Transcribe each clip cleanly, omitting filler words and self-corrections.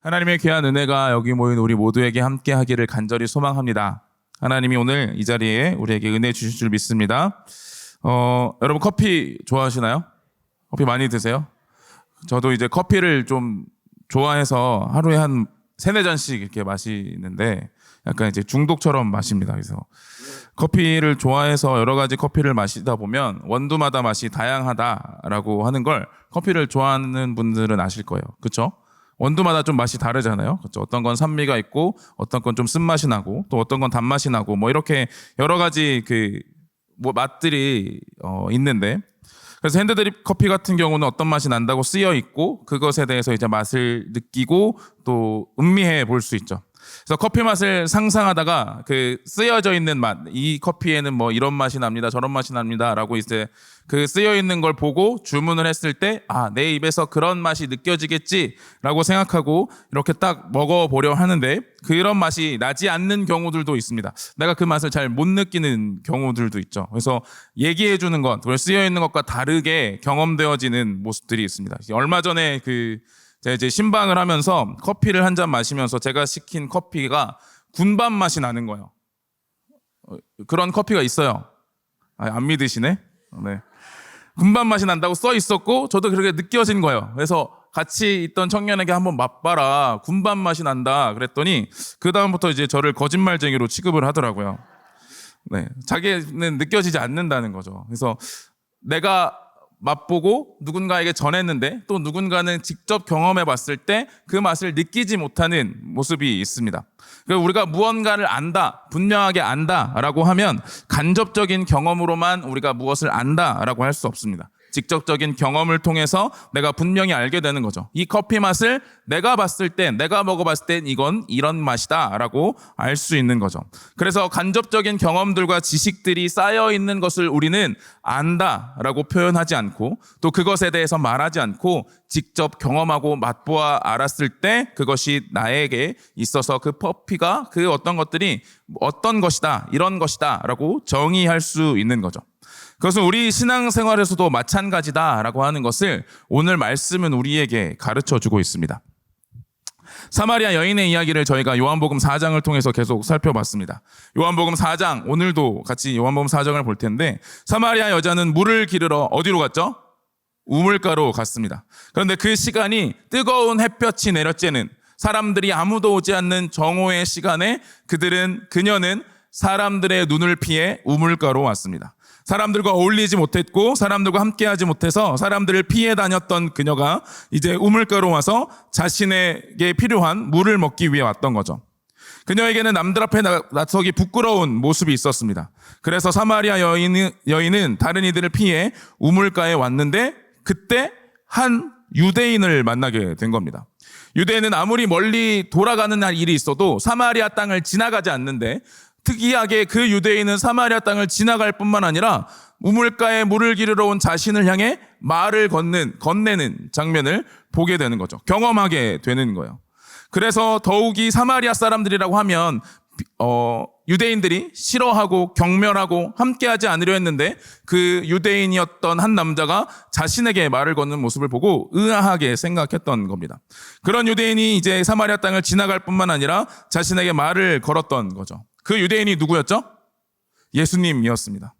하나님의 귀한 은혜가 여기 모인 우리 모두에게 함께 하기를 간절히 소망합니다. 하나님이 오늘 이 자리에 우리에게 은혜 주실 줄 믿습니다. 여러분 커피 좋아하시나요? 커피 많이 드세요? 저도 이제 커피를 좀 좋아해서 하루에 한 3-4잔씩 이렇게 마시는데 약간 이제 중독처럼 마십니다. 그래서 커피를 좋아해서 여러 가지 커피를 마시다 보면 원두마다 맛이 다양하다라고 하는 걸 커피를 좋아하는 분들은 아실 거예요. 그렇죠? 원두마다 좀 맛이 다르잖아요. 그렇죠? 어떤 건 산미가 있고 어떤 건 좀 쓴맛이 나고 또 어떤 건 단맛이 나고 뭐 이렇게 여러 가지 맛들이 있는데 그래서 핸드드립 커피 같은 경우는 어떤 맛이 난다고 쓰여 있고 그것에 대해서 이제 맛을 느끼고 또 음미해 볼 수 있죠. 그래서 커피 맛을 상상하다가 그 쓰여져 있는 맛, 이 커피에는 뭐 이런 맛이 납니다, 저런 맛이 납니다라고 이제 그 쓰여 있는 걸 보고 주문을 했을 때 내 입에서 그런 맛이 느껴지겠지라고 생각하고 이렇게 딱 먹어보려 하는데 그런 맛이 나지 않는 경우들도 있습니다. 내가 그 맛을 잘 못 느끼는 경우들도 있죠. 그래서 얘기해 주는 것, 쓰여 있는 것과 다르게 경험되어지는 모습들이 있습니다. 얼마 전에 제가 이제 신방을 하면서 커피를 한 잔 마시면서 제가 시킨 커피가 군밤 맛이 나는 거예요. 그런 커피가 있어요. 안 믿으시네? 네. 군밤 맛이 난다고 써 있었고 저도 그렇게 느껴진 거예요. 그래서 같이 있던 청년에게 한번 맛봐라. 군밤 맛이 난다. 그랬더니 그 다음부터 이제 저를 거짓말쟁이로 취급을 하더라고요. 네. 자기는 느껴지지 않는다는 거죠. 그래서 내가 맛보고 누군가에게 전했는데 또 누군가는 직접 경험해 봤을 때 그 맛을 느끼지 못하는 모습이 있습니다. 그러니까 우리가 무언가를 안다, 분명하게 안다라고 하면 간접적인 경험으로만 우리가 무엇을 안다라고 할 수 없습니다. 직접적인 경험을 통해서 내가 분명히 알게 되는 거죠. 이 커피 맛을 내가 봤을 때, 내가 먹어봤을 땐 이건 이런 맛이다라고 알 수 있는 거죠. 그래서 간접적인 경험들과 지식들이 쌓여 있는 것을 우리는 안다라고 표현하지 않고 또 그것에 대해서 말하지 않고 직접 경험하고 맛보아 알았을 때 그것이 나에게 있어서 그 커피가 그 어떤 것들이 어떤 것이다, 이런 것이다라고 정의할 수 있는 거죠. 그것은 우리 신앙생활에서도 마찬가지다라고 하는 것을 오늘 말씀은 우리에게 가르쳐주고 있습니다. 사마리아 여인의 이야기를 저희가 요한복음 4장을 통해서 계속 살펴봤습니다. 요한복음 4장, 오늘도 같이 요한복음 4장을 볼 텐데 사마리아 여자는 물을 기르러 어디로 갔죠? 우물가로 갔습니다. 그런데 그 시간이 뜨거운 햇볕이 내려쬐는 사람들이 아무도 오지 않는 정오의 시간에 그녀는 사람들의 눈을 피해 우물가로 왔습니다. 사람들과 어울리지 못했고 사람들과 함께하지 못해서 사람들을 피해 다녔던 그녀가 이제 우물가로 와서 자신에게 필요한 물을 먹기 위해 왔던 거죠. 그녀에게는 남들 앞에 나서기 부끄러운 모습이 있었습니다. 그래서 사마리아 여인은 다른 이들을 피해 우물가에 왔는데 그때 한 유대인을 만나게 된 겁니다. 유대인은 아무리 멀리 돌아가는 일이 있어도 사마리아 땅을 지나가지 않는데 특이하게 그 유대인은 사마리아 땅을 지나갈 뿐만 아니라 우물가에 물을 기르러 온 자신을 향해 말을 건네는 장면을 보게 되는 거죠. 경험하게 되는 거예요. 그래서 더욱이 사마리아 사람들이라고 하면 유대인들이 싫어하고 경멸하고 함께하지 않으려 했는데 그 유대인이었던 한 남자가 자신에게 말을 거는 모습을 보고 의아하게 생각했던 겁니다. 그런 유대인이 이제 사마리아 땅을 지나갈 뿐만 아니라 자신에게 말을 걸었던 거죠. 그 유대인이 누구였죠? 예수님이었습니다.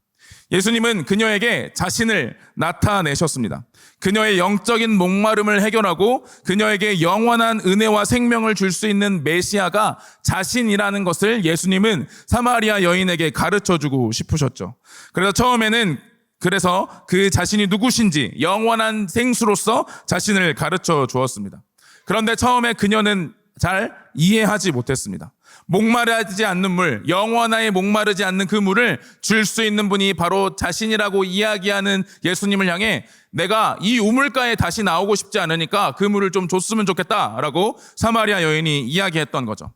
예수님은 그녀에게 자신을 나타내셨습니다. 그녀의 영적인 목마름을 해결하고 그녀에게 영원한 은혜와 생명을 줄 수 있는 메시아가 자신이라는 것을 예수님은 사마리아 여인에게 가르쳐주고 싶으셨죠. 그래서 처음에는 그 자신이 누구신지 영원한 생수로서 자신을 가르쳐 주었습니다. 그런데 처음에 그녀는 잘 이해하지 못했습니다. 목마르지 않는 물, 영원하에 목마르지 않는 그 물을 줄 수 있는 분이 바로 자신이라고 이야기하는 예수님을 향해 내가 이 우물가에 다시 나오고 싶지 않으니까 그 물을 좀 줬으면 좋겠다라고 사마리아 여인이 이야기했던 거죠.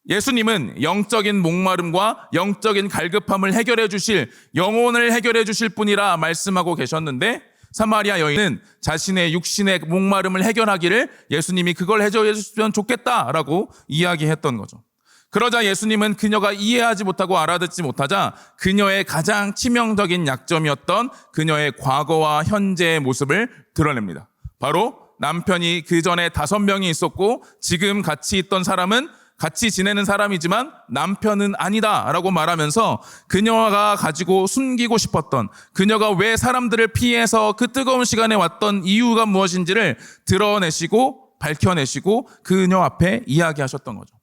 예수님은 영적인 목마름과 영적인 갈급함을 해결해 주실, 영혼을 해결해 주실 분이라 말씀하고 계셨는데 사마리아 여인은 자신의 육신의 목마름을 해결하기를 예수님이 그걸 해줘 주시면 좋겠다라고 이야기했던 거죠. 그러자 예수님은 그녀가 이해하지 못하고 알아듣지 못하자 그녀의 가장 치명적인 약점이었던 그녀의 과거와 현재의 모습을 드러냅니다. 바로 남편이 그 전에 5명이 있었고 지금 같이 있던 사람은 같이 지내는 사람이지만 남편은 아니다라고 말하면서 그녀가 가지고 숨기고 싶었던, 그녀가 왜 사람들을 피해서 그 뜨거운 시간에 왔던 이유가 무엇인지를 드러내시고 밝혀내시고 그녀 앞에 이야기하셨던 거죠.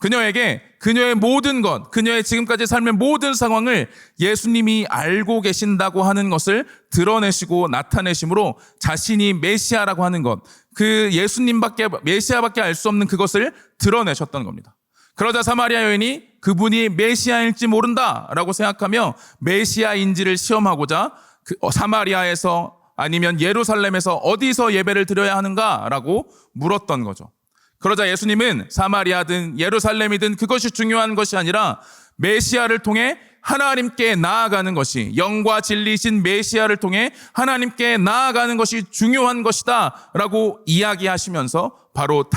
그녀에게 그녀의 모든 것, 그녀의 지금까지 삶의 모든 상황을 예수님이 알고 계신다고 하는 것을 드러내시고 나타내심으로 자신이 메시아라고 하는 것, 그 메시아밖에 알 수 없는 그것을 드러내셨던 겁니다. 그러자 사마리아 여인이 그분이 메시아일지 모른다라고 생각하며 메시아인지를 시험하고자 사마리아에서 아니면 예루살렘에서 어디서 예배를 드려야 하는가라고 물었던 거죠. 그러자 예수님은 사마리아든 예루살렘이든 그것이 중요한 것이 아니라 메시아를 통해 하나님께 나아가는 것이, 영과 진리이신 메시아를 통해 하나님께 나아가는 것이 중요한 것이다 라고 이야기하시면서 바로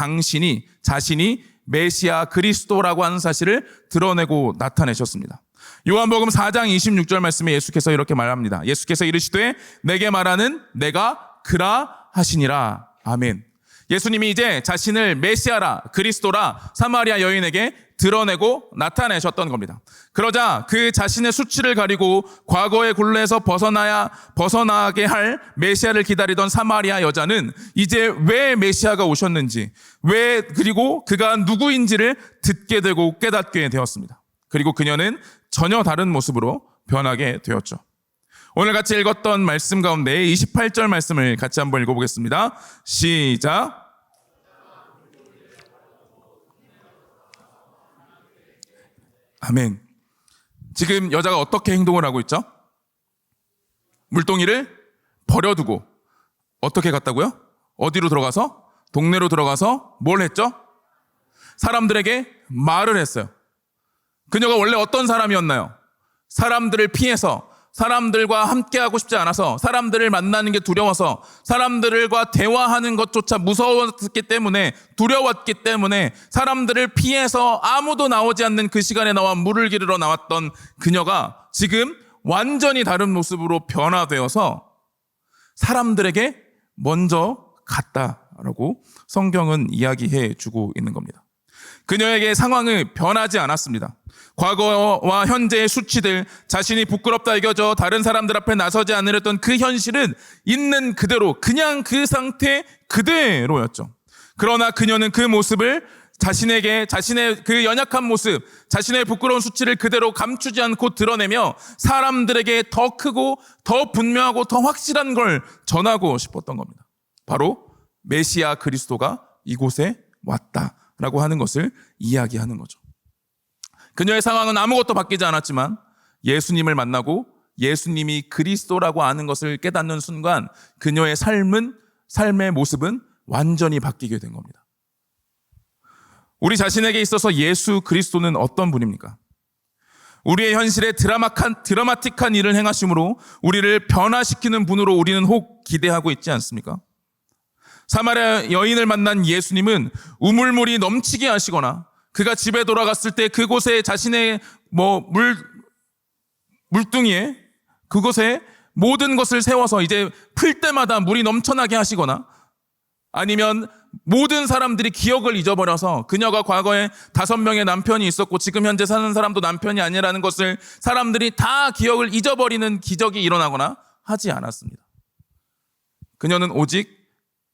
자신이 메시아 그리스도라고 하는 사실을 드러내고 나타내셨습니다. 요한복음 4장 26절 말씀에 예수께서 이렇게 말합니다. 예수께서 이르시되 내게 말하는 내가 그라 하시니라. 아멘. 예수님이 이제 자신을 메시아라, 그리스도라 사마리아 여인에게 드러내고 나타내셨던 겁니다. 그러자 그 자신의 수치를 가리고 과거의 굴레에서 벗어나게 할 메시아를 기다리던 사마리아 여자는 이제 왜 메시아가 오셨는지, 그리고 그가 누구인지를 듣게 되고 깨닫게 되었습니다. 그리고 그녀는 전혀 다른 모습으로 변하게 되었죠. 오늘 같이 읽었던 말씀 가운데 28절 말씀을 같이 한번 읽어보겠습니다. 시작. 아멘. 지금 여자가 어떻게 행동을 하고 있죠? 물동이를 버려두고 어떻게 갔다고요? 어디로 들어가서? 동네로 들어가서 뭘 했죠? 사람들에게 말을 했어요. 그녀가 원래 어떤 사람이었나요? 사람들을 피해서, 사람들과 함께하고 싶지 않아서, 사람들을 만나는 게 두려워서, 사람들과 대화하는 것조차 무서웠기 때문에, 두려웠기 때문에 사람들을 피해서 아무도 나오지 않는 그 시간에 나와 물을 기르러 나왔던 그녀가 지금 완전히 다른 모습으로 변화되어서 사람들에게 먼저 갔다라고 성경은 이야기해 주고 있는 겁니다. 그녀에게 상황은 변하지 않았습니다. 과거와 현재의 수치들, 자신이 부끄럽다 여겨져 다른 사람들 앞에 나서지 않으렸던 그 현실은 있는 그대로, 그냥 그 상태 그대로였죠. 그러나 그녀는 그 모습을 자신의 그 연약한 모습, 자신의 부끄러운 수치를 그대로 감추지 않고 드러내며 사람들에게 더 크고 더 분명하고 더 확실한 걸 전하고 싶었던 겁니다. 바로 메시아 그리스도가 이곳에 왔다라고 하는 것을 이야기하는 거죠. 그녀의 상황은 아무것도 바뀌지 않았지만 예수님을 만나고 예수님이 그리스도라고 아는 것을 깨닫는 순간 그녀의 삶의 모습은 완전히 바뀌게 된 겁니다. 우리 자신에게 있어서 예수 그리스도는 어떤 분입니까? 우리의 현실에 드라마틱한 일을 행하심으로 우리를 변화시키는 분으로 우리는 혹 기대하고 있지 않습니까? 사마리아 여인을 만난 예수님은 우물물이 넘치게 하시거나 그가 집에 돌아갔을 때 그곳에 자신의 물뚱이에 그곳에 모든 것을 세워서 이제 풀 때마다 물이 넘쳐나게 하시거나 아니면 모든 사람들이 기억을 잊어버려서 그녀가 과거에 5명의 남편이 있었고 지금 현재 사는 사람도 남편이 아니라는 것을 사람들이 다 기억을 잊어버리는 기적이 일어나거나 하지 않았습니다. 그녀는 오직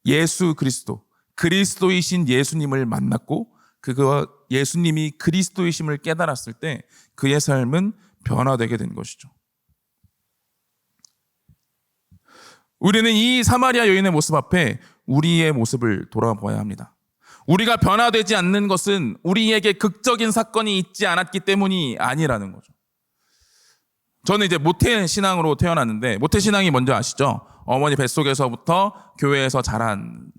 예수 그리스도이신 예수님을 만났고 그가 예수님이 그리스도이심을 깨달았을 때 그의 삶은 변화되게 된 것이죠. 우리는 이 사마리아 여인의 모습 앞에 우리의 모습을 돌아봐야 합니다. 우리가 변화되지 않는 것은 우리에게 극적인 사건이 있지 않았기 때문이 아니라는 거죠. 저는 이제 모태신앙으로 태어났는데 모태신앙이 뭔지 아시죠? 어머니 뱃속에서부터 교회에서 자란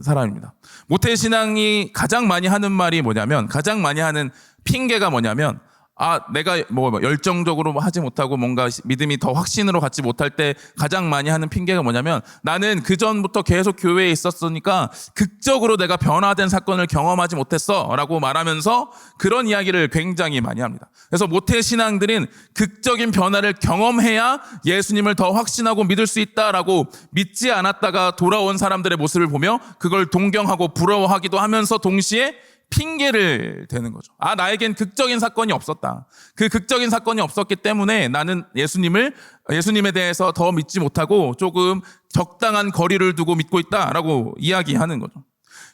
사람입니다. 모태신앙이 가장 많이 하는 말이 뭐냐면, 가장 많이 하는 핑계가 뭐냐면, 내가 뭐 열정적으로 하지 못하고 뭔가 믿음이 더 확신으로 갖지 못할 때 가장 많이 하는 핑계가 뭐냐면, 나는 그전부터 계속 교회에 있었으니까 극적으로 내가 변화된 사건을 경험하지 못했어 라고 말하면서 그런 이야기를 굉장히 많이 합니다. 그래서 모태 신앙들은 극적인 변화를 경험해야 예수님을 더 확신하고 믿을 수 있다라고 믿지 않았다가 돌아온 사람들의 모습을 보며 그걸 동경하고 부러워하기도 하면서 동시에 핑계를 대는 거죠. 나에겐 극적인 사건이 없었다. 그 극적인 사건이 없었기 때문에 나는 예수님에 대해서 더 믿지 못하고 조금 적당한 거리를 두고 믿고 있다라고 이야기하는 거죠.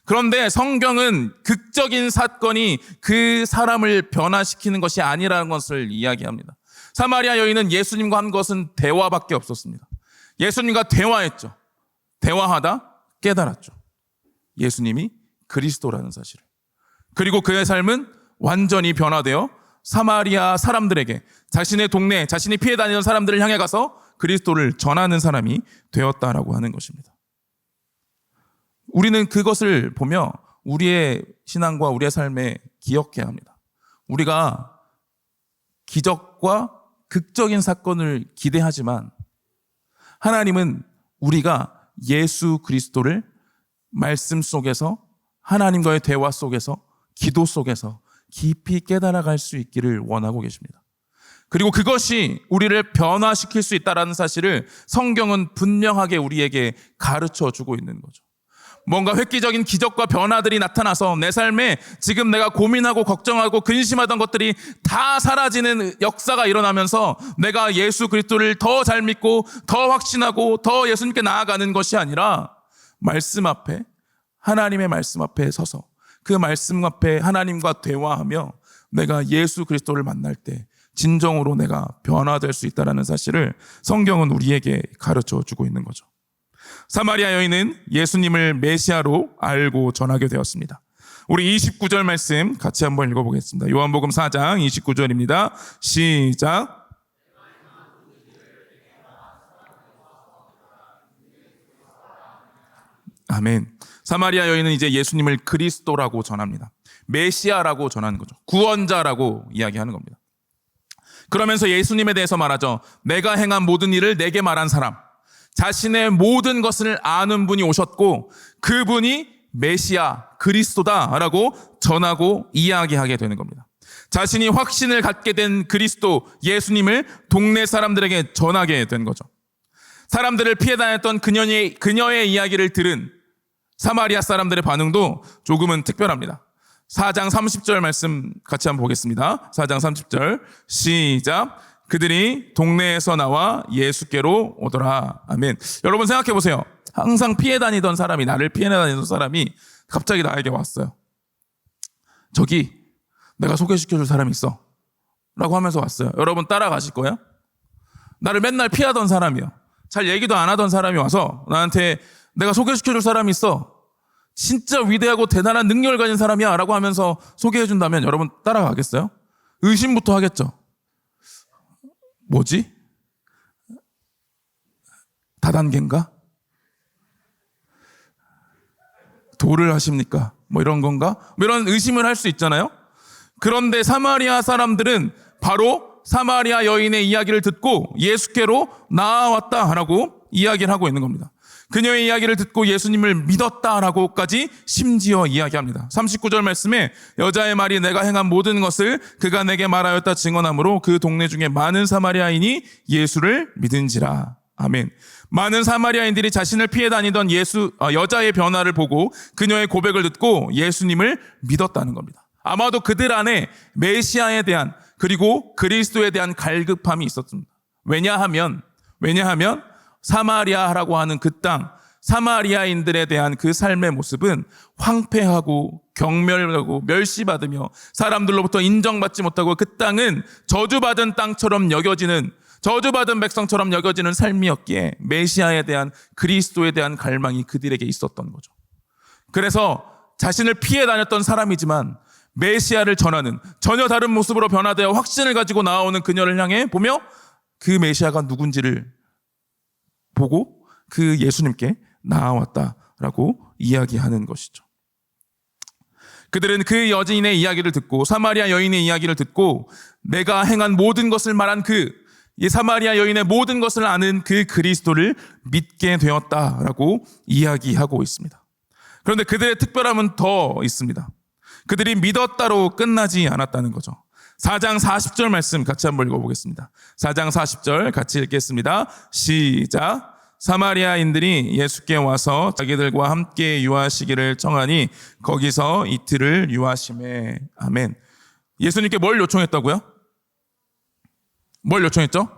그런데 성경은 극적인 사건이 그 사람을 변화시키는 것이 아니라는 것을 이야기합니다. 사마리아 여인은 예수님과 한 것은 대화밖에 없었습니다. 예수님과 대화했죠. 대화하다 깨달았죠. 예수님이 그리스도라는 사실을. 그리고 그의 삶은 완전히 변화되어 사마리아 사람들에게, 자신의 동네, 자신이 피해 다니던 사람들을 향해 가서 그리스도를 전하는 사람이 되었다라고 하는 것입니다. 우리는 그것을 보며 우리의 신앙과 우리의 삶에 기억해야 합니다. 우리가 기적과 극적인 사건을 기대하지만 하나님은 우리가 예수 그리스도를 말씀 속에서, 하나님과의 대화 속에서, 기도 속에서 깊이 깨달아갈 수 있기를 원하고 계십니다. 그리고 그것이 우리를 변화시킬 수 있다는 사실을 성경은 분명하게 우리에게 가르쳐 주고 있는 거죠. 뭔가 획기적인 기적과 변화들이 나타나서 내 삶에 지금 내가 고민하고 걱정하고 근심하던 것들이 다 사라지는 역사가 일어나면서 내가 예수 그리스도를 더 잘 믿고 더 확신하고 더 예수님께 나아가는 것이 아니라, 말씀 앞에, 하나님의 말씀 앞에 서서 그 말씀 앞에 하나님과 대화하며 내가 예수 그리스도를 만날 때 진정으로 내가 변화될 수 있다는 사실을 성경은 우리에게 가르쳐 주고 있는 거죠. 사마리아 여인은 예수님을 메시아로 알고 전하게 되었습니다. 우리 29절 말씀 같이 한번 읽어보겠습니다. 요한복음 4장 29절입니다. 시작. 아멘. 사마리아 여인은 이제 예수님을 그리스도라고 전합니다. 메시아라고 전하는 거죠. 구원자라고 이야기하는 겁니다. 그러면서 예수님에 대해서 말하죠. 내가 행한 모든 일을 내게 말한 사람, 자신의 모든 것을 아는 분이 오셨고 그분이 메시아, 그리스도다라고 전하고 이야기하게 되는 겁니다. 자신이 확신을 갖게 된 그리스도, 예수님을 동네 사람들에게 전하게 된 거죠. 사람들을 피해 다녔던 그녀의 이야기를 들은 사마리아 사람들의 반응도 조금은 특별합니다. 4장 30절 말씀 같이 한번 보겠습니다. 4장 30절 시작. 그들이 동네에서 나와 예수께로 오더라. 아멘. 여러분 생각해 보세요. 항상 피해 다니던 사람이, 나를 피해 다니던 사람이 갑자기 나에게 왔어요. 저기 내가 소개시켜 줄 사람이 있어 라고 하면서 왔어요. 여러분 따라가실 거예요? 나를 맨날 피하던 사람이요, 잘 얘기도 안 하던 사람이 와서 나한테 내가 소개시켜 줄 사람이 있어, 진짜 위대하고 대단한 능력을 가진 사람이야 라고 하면서 소개해 준다면 여러분 따라가겠어요? 의심부터 하겠죠. 뭐지? 다단계인가? 도를 하십니까? 뭐 이런 건가? 뭐 이런 의심을 할 수 있잖아요. 그런데 사마리아 사람들은 바로 사마리아 여인의 이야기를 듣고 예수께로 나아왔다라고 이야기를 하고 있는 겁니다. 그녀의 이야기를 듣고 예수님을 믿었다라고까지 심지어 이야기합니다. 39절 말씀에 여자의 말이 내가 행한 모든 것을 그가 내게 말하였다 증언하므로 그 동네 중에 많은 사마리아인이 예수를 믿은지라. 아멘. 많은 사마리아인들이 자신을 피해 다니던 여자의 변화를 보고 그녀의 고백을 듣고 예수님을 믿었다는 겁니다. 아마도 그들 안에 메시아에 대한, 그리고 그리스도에 대한 갈급함이 있었습니다. 왜냐하면 사마리아라고 하는 그 땅, 사마리아인들에 대한 그 삶의 모습은 황폐하고 경멸하고 멸시받으며 사람들로부터 인정받지 못하고 그 땅은 저주받은 땅처럼 여겨지는, 저주받은 백성처럼 여겨지는 삶이었기에 메시아에 대한, 그리스도에 대한 갈망이 그들에게 있었던 거죠. 그래서 자신을 피해 다녔던 사람이지만 메시아를 전하는, 전혀 다른 모습으로 변화되어 확신을 가지고 나아오는 그녀를 향해 보며 그 메시아가 누군지를 보고 그 예수님께 나아왔다라고 이야기하는 것이죠. 그들은 그 여인의 이야기를 듣고 사마리아 여인의 이야기를 듣고 내가 행한 모든 것을 말한 이 사마리아 여인의 모든 것을 아는 그 그리스도를 믿게 되었다라고 이야기하고 있습니다. 그런데 그들의 특별함은 더 있습니다. 그들이 믿었다로 끝나지 않았다는 거죠. 4장 40절 말씀 같이 한번 읽어보겠습니다. 4장 40절 같이 읽겠습니다. 시작. 사마리아인들이 예수께 와서 자기들과 함께 유하시기를 청하니 거기서 이틀을 유하시매. 아멘. 예수님께 뭘 요청했다고요? 뭘 요청했죠?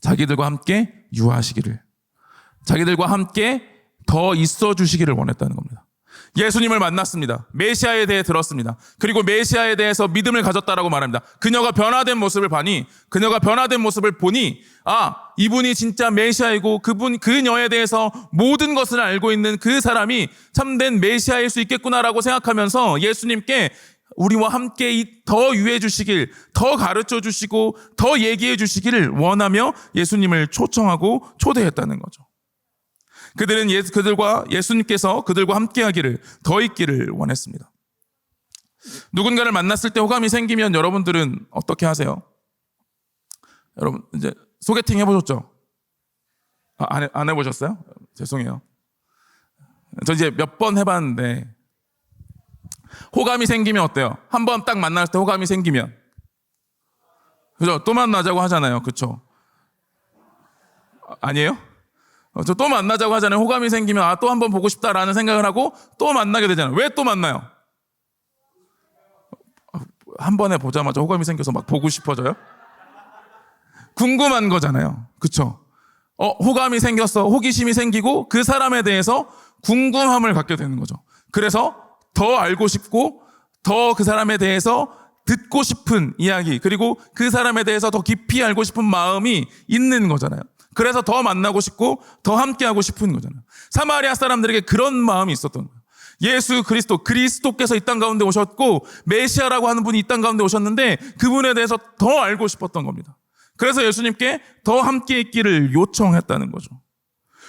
자기들과 함께 유하시기를. 자기들과 함께 더 있어 주시기를 원했다는 겁니다. 예수님을 만났습니다. 메시아에 대해 들었습니다. 그리고 메시아에 대해서 믿음을 가졌다라고 말합니다. 그녀가 변화된 모습을 보니 이분이 진짜 메시아이고 그녀에 대해서 모든 것을 알고 있는 그 사람이 참된 메시아일 수 있겠구나라고 생각하면서 예수님께 우리와 함께 더 유해 주시길, 더 가르쳐 주시고 더 얘기해 주시기를 원하며 예수님을 초청하고 초대했다는 거죠. 그들은 예수님께서 그들과 함께 하기를, 더 있기를 원했습니다. 누군가를 만났을 때 호감이 생기면 여러분들은 어떻게 하세요? 여러분 이제 소개팅 해보셨죠? 안 해보셨어요? 죄송해요. 저 이제 몇 번 해봤는데 호감이 생기면 어때요? 한 번 딱 만났을 때 호감이 생기면, 그죠? 또 만나자고 하잖아요. 그쵸? 아니에요? 저 또 만나자고 하잖아요. 호감이 생기면 또 한 번 보고 싶다라는 생각을 하고 또 만나게 되잖아요. 왜 또 만나요? 한 번에 보자마자 호감이 생겨서 막 보고 싶어져요? 궁금한 거잖아요. 그쵸? 호감이 생겼어. 호기심이 생기고 그 사람에 대해서 궁금함을 갖게 되는 거죠. 그래서 더 알고 싶고 더 그 사람에 대해서 듣고 싶은 이야기, 그리고 그 사람에 대해서 더 깊이 알고 싶은 마음이 있는 거잖아요. 그래서 더 만나고 싶고 더 함께하고 싶은 거잖아요. 사마리아 사람들에게 그런 마음이 있었던 거예요. 예수 그리스도께서 이 땅 가운데 오셨고 메시아라고 하는 분이 이 땅 가운데 오셨는데 그분에 대해서 더 알고 싶었던 겁니다. 그래서 예수님께 더 함께 있기를 요청했다는 거죠.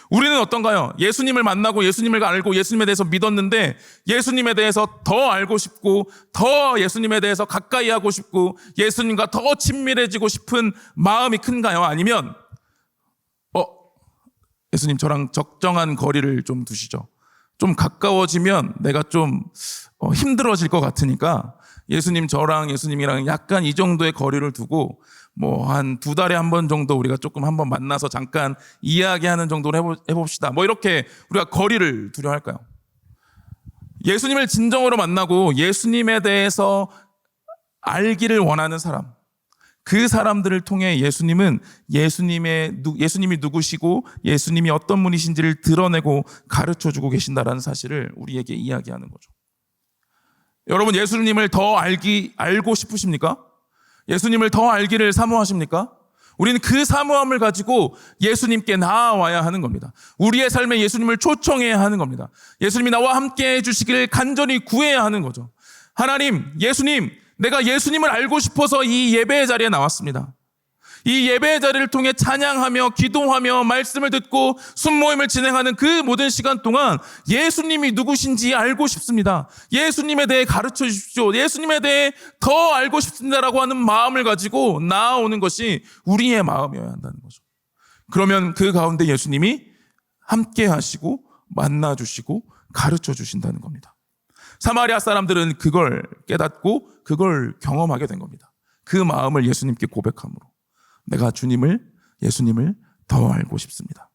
우리는 어떤가요? 예수님을 만나고 예수님을 알고 예수님에 대해서 믿었는데 예수님에 대해서 더 알고 싶고 더 예수님에 대해서 가까이 하고 싶고 예수님과 더 친밀해지고 싶은 마음이 큰가요? 아니면 예수님 저랑 적정한 거리를 좀 두시죠. 좀 가까워지면 내가 좀 힘들어질 것 같으니까 예수님이랑 약간 이 정도의 거리를 두고 한 2달에 한 번 정도 우리가 조금 한번 만나서 잠깐 이야기하는 정도로 해봅시다. 이렇게 우리가 거리를 두려 할까요? 예수님을 진정으로 만나고 예수님에 대해서 알기를 원하는 사람, 그 사람들을 통해 예수님이 누구시고 예수님이 어떤 분이신지를 드러내고 가르쳐주고 계신다라는 사실을 우리에게 이야기하는 거죠. 여러분, 예수님을 더 알고 싶으십니까? 예수님을 더 알기를 사모하십니까? 우리는 그 사모함을 가지고 예수님께 나아와야 하는 겁니다. 우리의 삶에 예수님을 초청해야 하는 겁니다. 예수님이 나와 함께 해주시기를 간절히 구해야 하는 거죠. 하나님, 예수님, 내가 예수님을 알고 싶어서 이 예배의 자리에 나왔습니다. 이 예배의 자리를 통해 찬양하며 기도하며 말씀을 듣고 순모임을 진행하는 그 모든 시간 동안 예수님이 누구신지 알고 싶습니다. 예수님에 대해 가르쳐 주십시오. 예수님에 대해 더 알고 싶습니다라고 하는 마음을 가지고 나아오는 것이 우리의 마음이어야 한다는 거죠. 그러면 그 가운데 예수님이 함께 하시고 만나 주시고 가르쳐 주신다는 겁니다. 사마리아 사람들은 그걸 깨닫고 그걸 경험하게 된 겁니다. 그 마음을 예수님께 고백함으로 내가 예수님을 더 알고 싶습니다.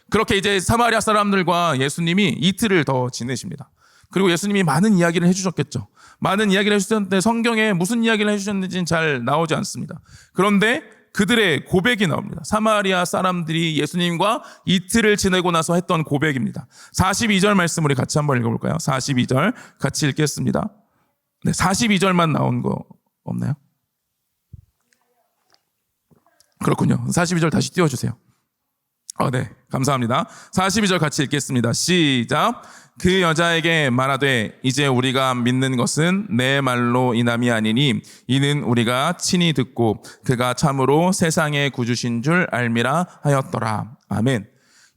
그렇게 이제 사마리아 사람들과 예수님이 이틀을 더 지내십니다. 그리고 예수님이 많은 이야기를 해주셨겠죠. 많은 이야기를 해주셨는데 성경에 무슨 이야기를 해주셨는지는 잘 나오지 않습니다. 그런데 그들의 고백이 나옵니다. 사마리아 사람들이 예수님과 이틀을 지내고 나서 했던 고백입니다. 42절 말씀 우리 같이 한번 읽어볼까요? 42절 같이 읽겠습니다. 네, 42절만 나온 거 없나요? 그렇군요. 42절 다시 띄워주세요. 네, 감사합니다. 42절 같이 읽겠습니다. 시작. 그 여자에게 말하되 이제 우리가 믿는 것은 내 말로 인함이 아니니 이는 우리가 친히 듣고 그가 참으로 세상의 구주신 줄 알미라 하였더라. 아멘.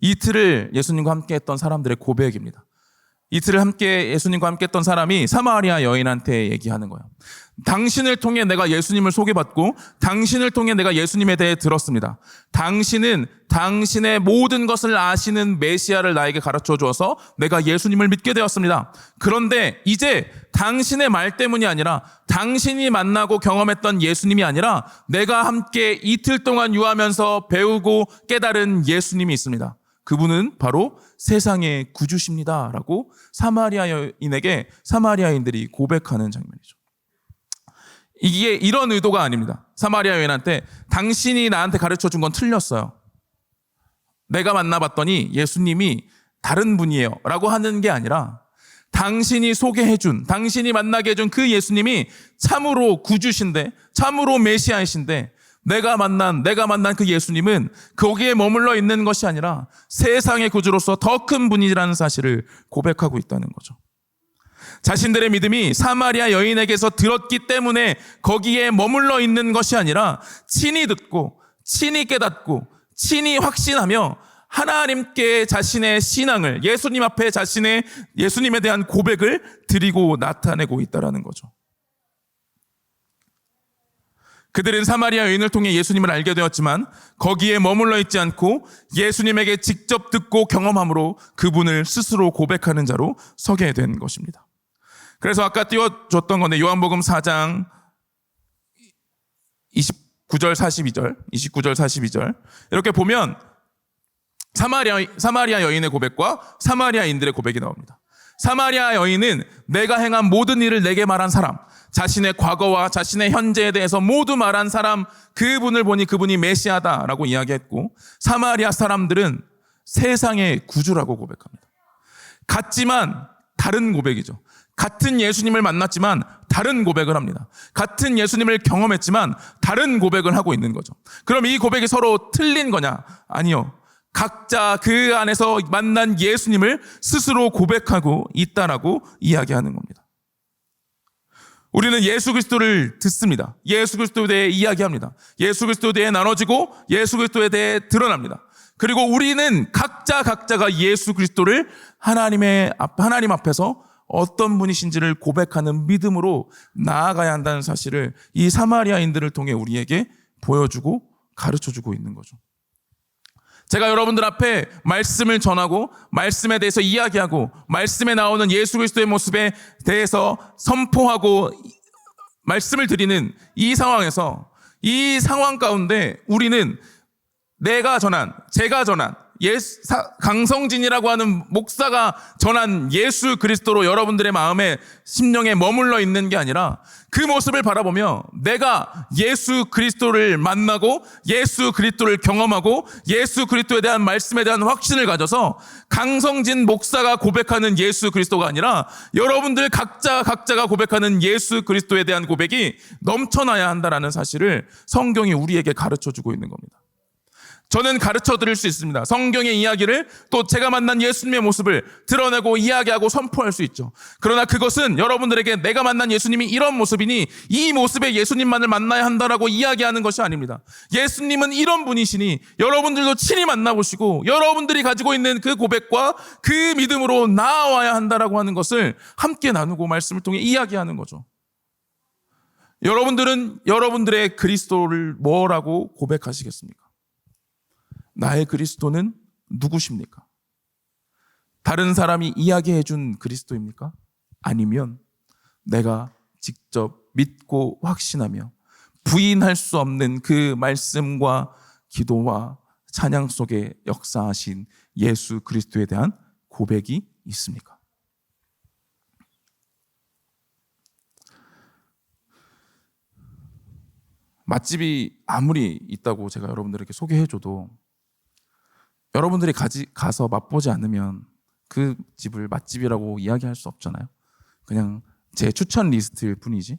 이틀을 예수님과 함께 했던 사람들의 고백입니다. 이틀을 함께 예수님과 함께 했던 사람이 사마리아 여인한테 얘기하는 거예요. 당신을 통해 내가 예수님을 소개받고 당신을 통해 내가 예수님에 대해 들었습니다. 당신은 당신의 모든 것을 아시는 메시아를 나에게 가르쳐 주어서 내가 예수님을 믿게 되었습니다. 그런데 이제 당신의 말 때문이 아니라 당신이 만나고 경험했던 예수님이 아니라 내가 함께 이틀 동안 유하면서 배우고 깨달은 예수님이 있습니다. 그분은 바로 세상의 구주십니다. 라고 사마리아 여인에게 사마리아인들이 고백하는 장면이죠. 이게 이런 의도가 아닙니다. 사마리아 여인한테 당신이 나한테 가르쳐 준 건 틀렸어요. 내가 만나봤더니 예수님이 다른 분이에요. 라고 하는 게 아니라 당신이 소개해준, 당신이 만나게 해준 그 예수님이 참으로 구주신데, 참으로 메시아이신데 내가 만난 그 예수님은 거기에 머물러 있는 것이 아니라 세상의 구주로서 더 큰 분이라는 사실을 고백하고 있다는 거죠. 자신들의 믿음이 사마리아 여인에게서 들었기 때문에 거기에 머물러 있는 것이 아니라 친히 듣고 친히 깨닫고 친히 확신하며 하나님께 자신의 신앙을 예수님 앞에 자신의 예수님에 대한 고백을 드리고 나타내고 있다는 거죠. 그들은 사마리아 여인을 통해 예수님을 알게 되었지만 거기에 머물러 있지 않고 예수님에게 직접 듣고 경험함으로 그분을 스스로 고백하는 자로 서게 된 것입니다. 그래서 아까 띄워줬던 건데 요한복음 4장 29절 42절 이렇게 보면 사마리아 여인의 고백과 사마리아인들의 고백이 나옵니다. 사마리아 여인은 내가 행한 모든 일을 내게 말한 사람, 자신의 과거와 자신의 현재에 대해서 모두 말한 사람, 그분을 보니 그분이 메시아다라고 이야기했고, 사마리아 사람들은 세상의 구주라고 고백합니다. 같지만 다른 고백이죠. 같은 예수님을 만났지만 다른 고백을 합니다. 같은 예수님을 경험했지만 다른 고백을 하고 있는 거죠. 그럼 이 고백이 서로 틀린 거냐? 아니요. 각자 그 안에서 만난 예수님을 스스로 고백하고 있다라고 이야기하는 겁니다. 우리는 예수 그리스도를 듣습니다. 예수 그리스도에 대해 이야기합니다. 예수 그리스도에 대해 나눠지고 예수 그리스도에 대해 드러납니다. 그리고 우리는 각자가 예수 그리스도를 하나님 앞에서 어떤 분이신지를 고백하는 믿음으로 나아가야 한다는 사실을 이 사마리아인들을 통해 우리에게 보여주고 가르쳐주고 있는 거죠. 제가 여러분들 앞에 말씀을 전하고 말씀에 대해서 이야기하고 말씀에 나오는 예수 그리스도의 모습에 대해서 선포하고 말씀을 드리는 이 상황에서 이 상황 가운데 우리는 제가 전한 강성진이라고 하는 목사가 전한 예수 그리스도로 여러분들의 마음에 심령에 머물러 있는 게 아니라 그 모습을 바라보며 내가 예수 그리스도를 만나고 예수 그리스도를 경험하고 예수 그리스도에 대한 말씀에 대한 확신을 가져서 강성진 목사가 고백하는 예수 그리스도가 아니라 여러분들 각자가 고백하는 예수 그리스도에 대한 고백이 넘쳐나야 한다는 사실을 성경이 우리에게 가르쳐주고 있는 겁니다. 저는 가르쳐 드릴 수 있습니다. 성경의 이야기를 또 제가 만난 예수님의 모습을 드러내고 이야기하고 선포할 수 있죠. 그러나 그것은 여러분들에게 내가 만난 예수님이 이런 모습이니 이 모습의 예수님만을 만나야 한다라고 이야기하는 것이 아닙니다. 예수님은 이런 분이시니 여러분들도 친히 만나보시고 여러분들이 가지고 있는 그 고백과 그 믿음으로 나아와야 한다라고 하는 것을 함께 나누고 말씀을 통해 이야기하는 거죠. 여러분들은 여러분들의 그리스도를 뭐라고 고백하시겠습니까? 나의 그리스도는 누구십니까? 다른 사람이 이야기해 준 그리스도입니까? 아니면 내가 직접 믿고 확신하며 부인할 수 없는 그 말씀과 기도와 찬양 속에 역사하신 예수 그리스도에 대한 고백이 있습니까? 맛집이 아무리 있다고 제가 여러분들에게 소개해줘도 여러분들이 가서 맛보지 않으면 그 집을 맛집이라고 이야기할 수 없잖아요. 그냥 제 추천 리스트일 뿐이지.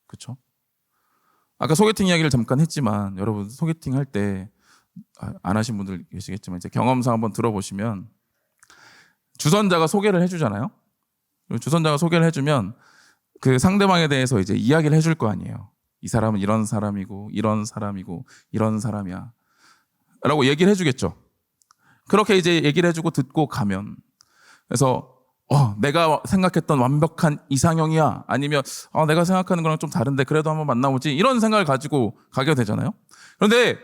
그렇죠? 아까 소개팅 이야기를 잠깐 했지만 여러분 소개팅 할 때 안 하신 분들 계시겠지만 이제 경험상 한번 들어보시면 주선자가 소개를 해주잖아요. 주선자가 소개를 해주면 그 상대방에 대해서 이제 이야기를 해줄 거 아니에요. 이 사람은 이런 사람이고 이런 사람이고 이런 사람이야 라고 얘기를 해주겠죠. 그렇게 이제 얘기를 해주고 듣고 가면 그래서 내가 생각했던 완벽한 이상형이야. 아니면 내가 생각하는 거랑 좀 다른데 그래도 한번 만나보지. 이런 생각을 가지고 가게 되잖아요. 그런데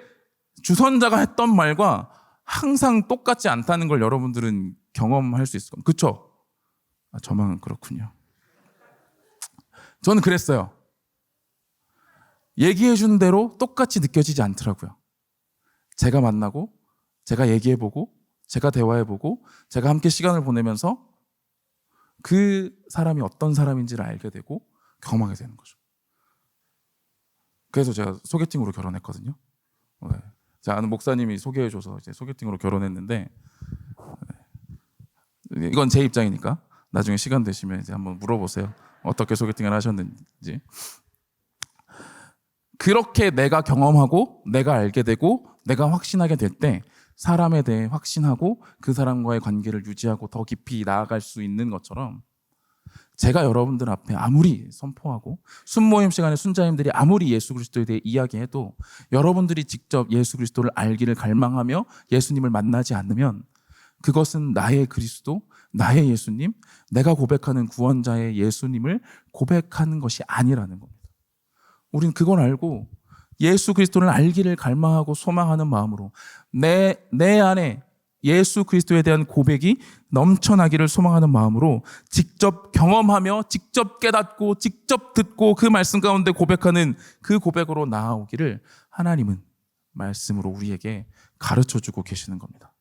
주선자가 했던 말과 항상 똑같지 않다는 걸 여러분들은 경험할 수 있을 겁니다. 그렇죠? 저만 그렇군요. 저는 그랬어요. 얘기해 준 대로 똑같이 느껴지지 않더라고요. 제가 만나고 제가 얘기해보고 제가 대화해보고 제가 함께 시간을 보내면서 그 사람이 어떤 사람인지를 알게 되고 경험하게 되는 거죠. 그래서 제가 소개팅으로 결혼했거든요. 제가 아는 목사님이 소개해줘서 이제 소개팅으로 결혼했는데, 이건 제 입장이니까 나중에 시간 되시면 이제 한번 물어보세요. 어떻게 소개팅을 하셨는지. 그렇게 내가 경험하고 내가 알게 되고 내가 확신하게 될 때 사람에 대해 확신하고 그 사람과의 관계를 유지하고 더 깊이 나아갈 수 있는 것처럼, 제가 여러분들 앞에 아무리 선포하고 순모임 시간에 순자님들이 아무리 예수 그리스도에 대해 이야기해도 여러분들이 직접 예수 그리스도를 알기를 갈망하며 예수님을 만나지 않으면 그것은 나의 그리스도, 나의 예수님, 내가 고백하는 구원자의 예수님을 고백하는 것이 아니라는 겁니다. 우린 그걸 알고 예수 그리스도를 알기를 갈망하고 소망하는 마음으로 내 안에 예수 그리스도에 대한 고백이 넘쳐나기를 소망하는 마음으로 직접 경험하며 직접 깨닫고 직접 듣고 그 말씀 가운데 고백하는 그 고백으로 나아오기를 하나님은 말씀으로 우리에게 가르쳐주고 계시는 겁니다.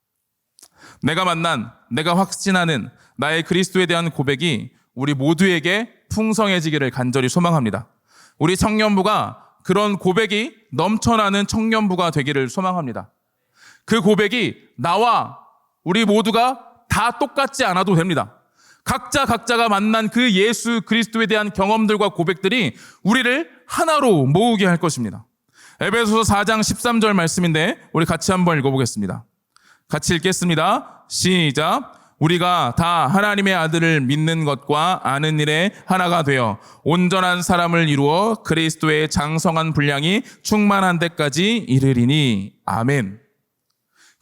내가 만난, 내가 확신하는 나의 그리스도에 대한 고백이 우리 모두에게 풍성해지기를 간절히 소망합니다. 우리 청년부가 그런 고백이 넘쳐나는 청년부가 되기를 소망합니다. 그 고백이 나와 우리 모두가 다 똑같지 않아도 됩니다. 각자가 만난 그 예수 그리스도에 대한 경험들과 고백들이 우리를 하나로 모으게 할 것입니다. 에베소서 4장 13절 말씀인데 우리 같이 한번 읽어보겠습니다. 같이 읽겠습니다. 시작. 우리가 다 하나님의 아들을 믿는 것과 아는 일에 하나가 되어 온전한 사람을 이루어 그리스도의 장성한 분량이 충만한 데까지 이르리니. 아멘.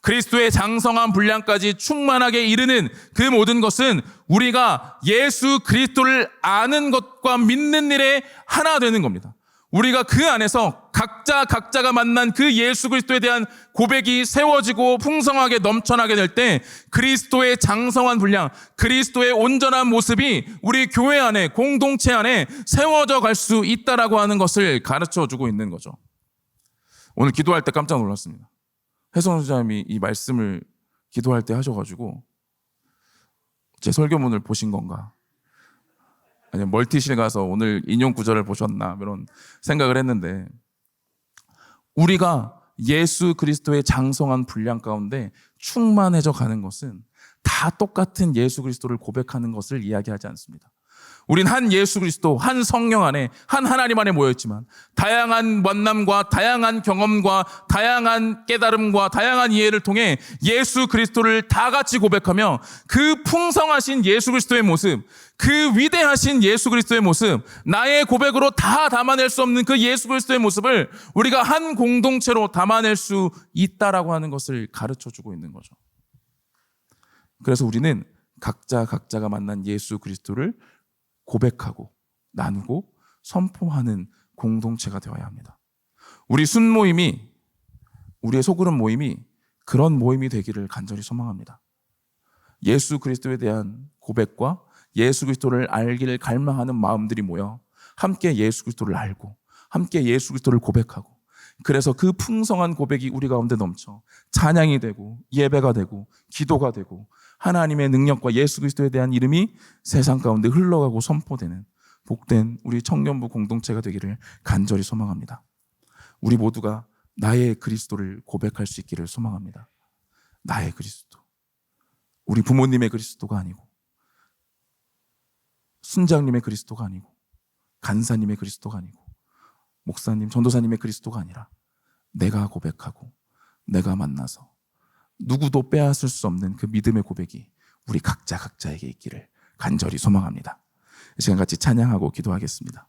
그리스도의 장성한 분량까지 충만하게 이르는 그 모든 것은 우리가 예수 그리스도를 아는 것과 믿는 일에 하나 되는 겁니다. 우리가 그 안에서 각자가 만난 그 예수 그리스도에 대한 고백이 세워지고 풍성하게 넘쳐나게 될 때 그리스도의 장성한 분량, 그리스도의 온전한 모습이 우리 교회 안에, 공동체 안에 세워져 갈 수 있다라고 하는 것을 가르쳐주고 있는 거죠. 오늘 기도할 때 깜짝 놀랐습니다. 혜성 수장님이 이 말씀을 기도할 때 하셔가지고 제 설교문을 보신 건가? 아니면 멀티실 가서 오늘 인용 구절을 보셨나? 이런 생각을 했는데, 우리가 예수 그리스도의 장성한 분량 가운데 충만해져 가는 것은 다 똑같은 예수 그리스도를 고백하는 것을 이야기하지 않습니다. 우린 한 예수 그리스도, 한 성령 안에, 한 하나님 안에 모여있지만 다양한 만남과 다양한 경험과 다양한 깨달음과 다양한 이해를 통해 예수 그리스도를 다 같이 고백하며 그 풍성하신 예수 그리스도의 모습, 그 위대하신 예수 그리스도의 모습, 나의 고백으로 다 담아낼 수 없는 그 예수 그리스도의 모습을 우리가 한 공동체로 담아낼 수 있다라고 하는 것을 가르쳐주고 있는 거죠. 그래서 우리는 각자가 만난 예수 그리스도를 고백하고 나누고 선포하는 공동체가 되어야 합니다. 우리 순모임이, 우리의 소그룹 모임이 그런 모임이 되기를 간절히 소망합니다. 예수 그리스도에 대한 고백과 예수 그리스도를 알기를 갈망하는 마음들이 모여 함께 예수 그리스도를 알고 함께 예수 그리스도를 고백하고, 그래서 그 풍성한 고백이 우리 가운데 넘쳐 찬양이 되고 예배가 되고 기도가 되고 하나님의 능력과 예수 그리스도에 대한 이름이 세상 가운데 흘러가고 선포되는 복된 우리 청년부 공동체가 되기를 간절히 소망합니다. 우리 모두가 나의 그리스도를 고백할 수 있기를 소망합니다. 나의 그리스도. 우리 부모님의 그리스도가 아니고, 순장님의 그리스도가 아니고, 간사님의 그리스도가 아니고, 목사님, 전도사님의 그리스도가 아니라 내가 고백하고 내가 만나서 누구도 빼앗을 수 없는 그 믿음의 고백이 우리 각자에게 있기를 간절히 소망합니다. 이 시간 같이 찬양하고 기도하겠습니다.